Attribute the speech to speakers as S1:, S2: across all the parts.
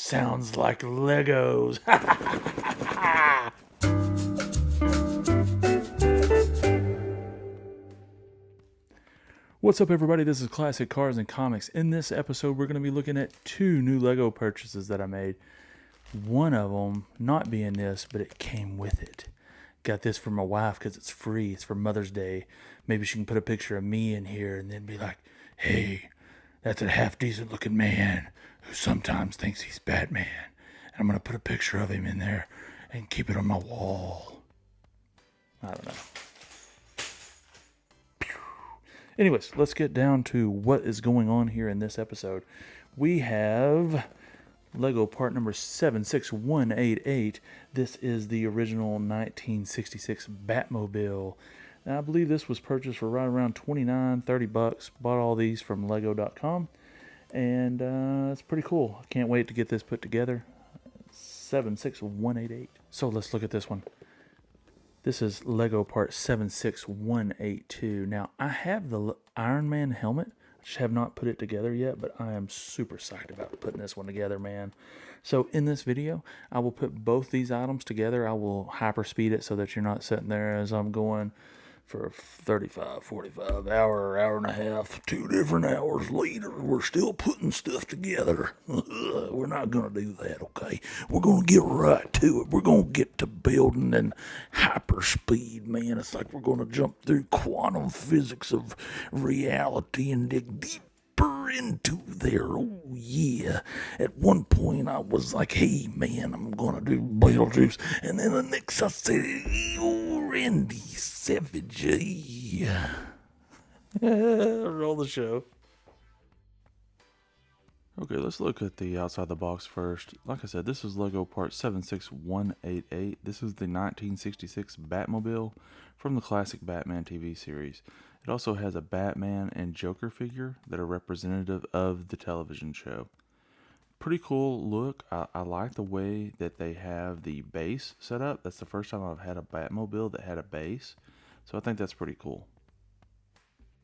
S1: sounds like Legos. What's up, everybody? This is Classic Cars and Comics. In this episode, we're going to be looking at two new Lego purchases that I made. One of them not being this, but it came with it. Got this for my wife because it's free. It's for Mother's Day. Maybe she can put a picture of me in here and then be like, hey, that's a half-decent looking man who sometimes thinks he's Batman. And I'm going to put a picture of him in there and keep it on my wall. I don't know. Anyways, let's get down to what is going on here in this episode. We have Lego part number 76188. This is the original 1966 Batmobile. Now, I believe this was purchased for right around $29-30. Bought all these from Lego.com. And it's pretty cool. I can't wait to get this put together. 76188. So let's look at this one. This is Lego part 76182. Now, I have the Iron Man helmet. I just have not put it together yet, but I am super psyched about putting this one together, man. So in this video, I will put both these items together. I will hyperspeed it so that you're not sitting there as I'm going for 35, 45, hour and a half, 2 different hours later, we're still putting stuff together. We're not going to do that, okay? We're going to get right to it. We're going to get to building and hyperspeed, man. It's like we're going to jump through quantum physics of reality and dig deep into there. Oh yeah. At one point I was like, hey man, I'm gonna do Beetlejuice, and then the next I said, oh, Randy Savage. Roll the show. Okay, let's look at the outside the box first. Like I said, this is Lego part 76188. This is the 1966 Batmobile from the classic Batman TV series. It also has a Batman and Joker figure that are representative of the television show. Pretty cool look. I like the way that they have the base set up. That's the first time I've had a Batmobile that had a base. So I think that's pretty cool.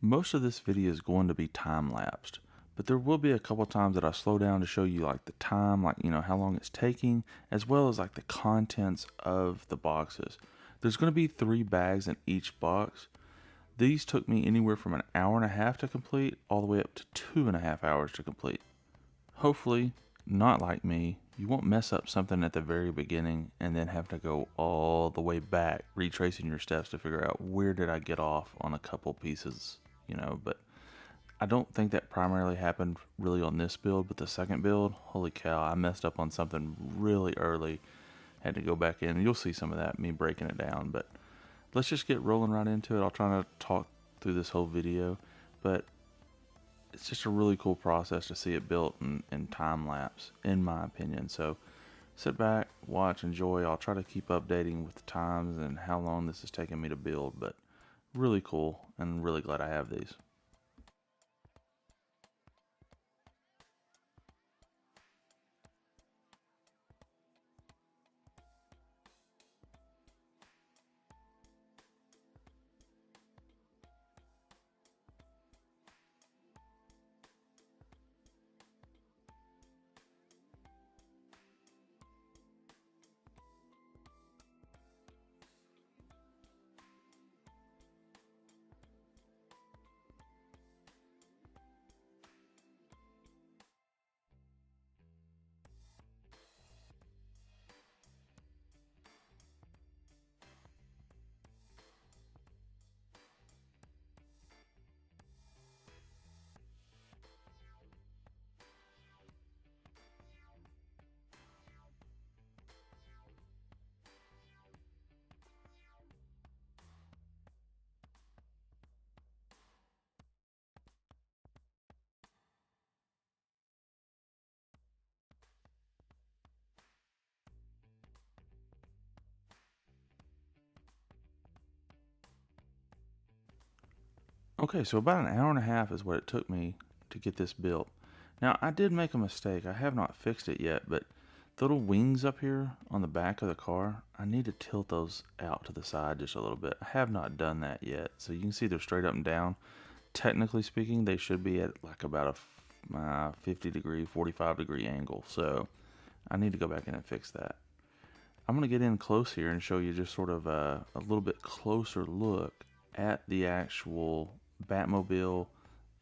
S1: Most of this video is going to be time-lapsed, but there will be a couple times that I slow down to show you like the time, like, you know, how long it's taking, as well as like the contents of the boxes. There's going to be 3 bags in each box. These took me anywhere from an hour and a half to complete all the way up to 2.5 hours to complete. Hopefully, not like me, you won't mess up something at the very beginning and then have to go all the way back, retracing your steps to figure out where did I get off on a couple pieces, you know. But I don't think that primarily happened really on this build, but the second build, holy cow, I messed up on something really early. Had to go back in. You'll see some of that, me breaking it down, but let's just get rolling right into it. I'll try to talk through this whole video, but it's just a really cool process to see it built in time lapse, in my opinion. So sit back, watch, enjoy. I'll try to keep updating with the times and how long this is taking me to build, but really cool and really glad I have these. Okay, so about an hour and a half is what it took me to get this built. Now, I did make a mistake. I have not fixed it yet, but the little wings up here on the back of the car, I need to tilt those out to the side just a little bit. I have not done that yet. So you can see they're straight up and down. Technically speaking, they should be at like about a 50 degree, 45 degree angle. So I need to go back in and fix that. I'm going to get in close here and show you just sort of a little bit closer look at the actual Batmobile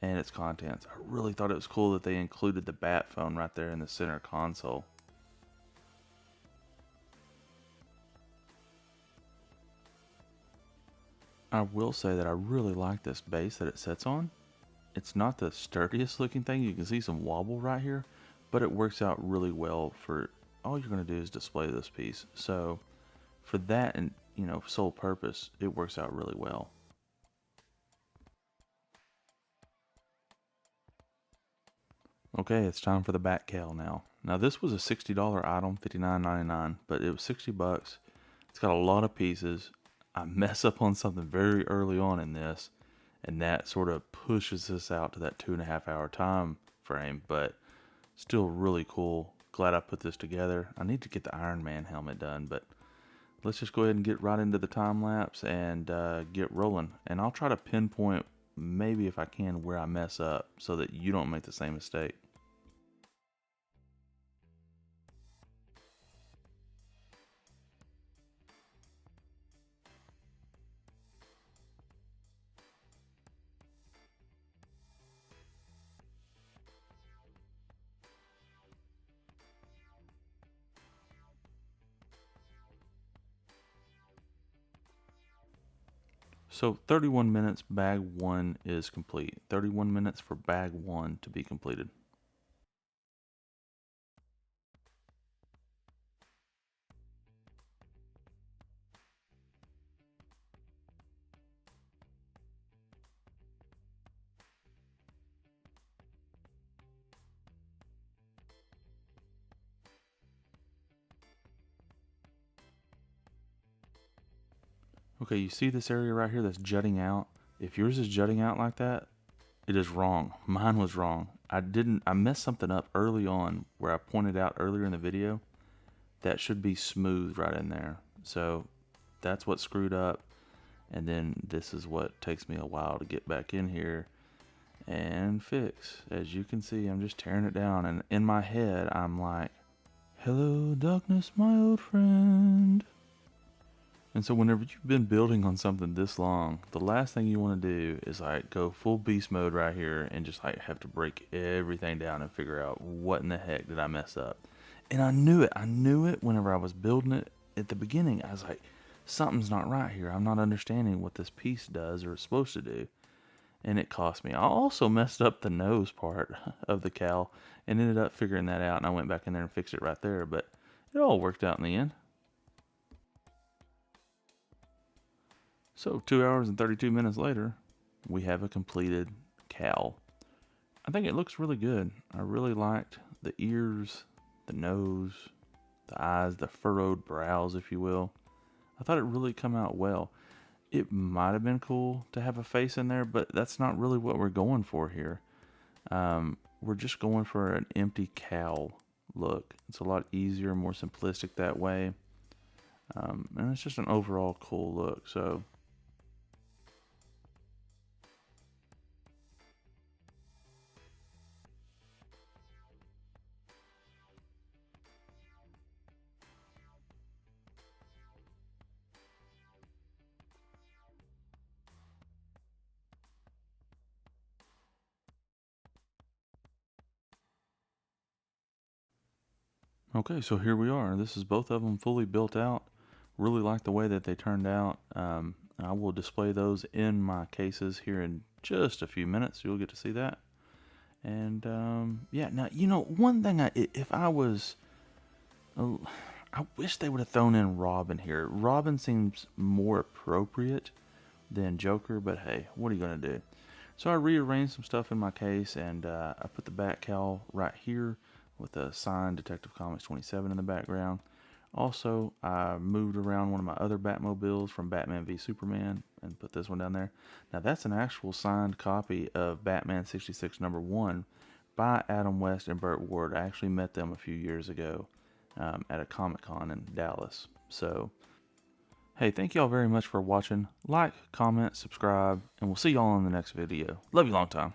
S1: and its contents. I really thought it was cool that they included the Bat phone right there in the center console. I will say that I really like this base that it sits on. It's not the sturdiest looking thing. You can see some wobble right here, but it works out really well for all you're going to do is display this piece. So for that and sole purpose, it works out really well. Okay, it's time for the Bat Cal now. Now this was a $60 item, $59.99, but it was 60 bucks. It's got a lot of pieces. I mess up on something very early on in this, and that sort of pushes this out to that 2.5 hour time frame, but still really cool. Glad I put this together. I need to get the Iron Man helmet done, but let's just go ahead and get right into the time lapse and get rolling. And I'll try to pinpoint maybe if I can where I mess up so that you don't make the same mistake. So 31 minutes, bag 1 is complete. 31 minutes for bag 1 to be completed. Okay, you see this area right here that's jutting out? If yours is jutting out like that, it is wrong. Mine was wrong. I messed something up early on where I pointed out earlier in the video. That should be smooth right in there. So that's what screwed up. And then this is what takes me a while to get back in here and fix. As you can see, I'm just tearing it down. And in my head, I'm like, hello, darkness, my old friend. And so whenever you've been building on something this long, the last thing you want to do is like go full beast mode right here and just like have to break everything down and figure out what in the heck did I mess up. And I knew it. I knew it whenever I was building it at the beginning. I was like, something's not right here. I'm not understanding what this piece does or is supposed to do. And it cost me. I also messed up the nose part of the cowl and ended up figuring that out. And I went back in there and fixed it right there. But it all worked out in the end. So 2 hours and 32 minutes later, we have a completed cowl. I think it looks really good. I really liked the ears, the nose, the eyes, the furrowed brows, if you will. I thought it really come out well. It might have been cool to have a face in there, but that's not really what we're going for here. We're just going for an empty cowl look. It's a lot easier, more simplistic that way. And it's just an overall cool look. So okay, so here we are. This is both of them fully built out. Really like the way that they turned out. I will display those in my cases here in just a few minutes. You'll get to see that. And yeah, now one thing if I was, I wish they would have thrown in Robin here. Robin seems more appropriate than Joker, but hey, what are you gonna do? So I rearranged some stuff in my case, and I put the bat cowl right here with a signed Detective Comics 27 in the background. Also, I moved around one of my other Batmobiles from Batman v Superman and put this one down there. Now that's an actual signed copy of Batman 66 #1 by Adam West and Burt Ward. I actually met them a few years ago at a Comic-Con in Dallas. So, hey, thank y'all very much for watching. Like, comment, subscribe, and we'll see y'all in the next video. Love you long time.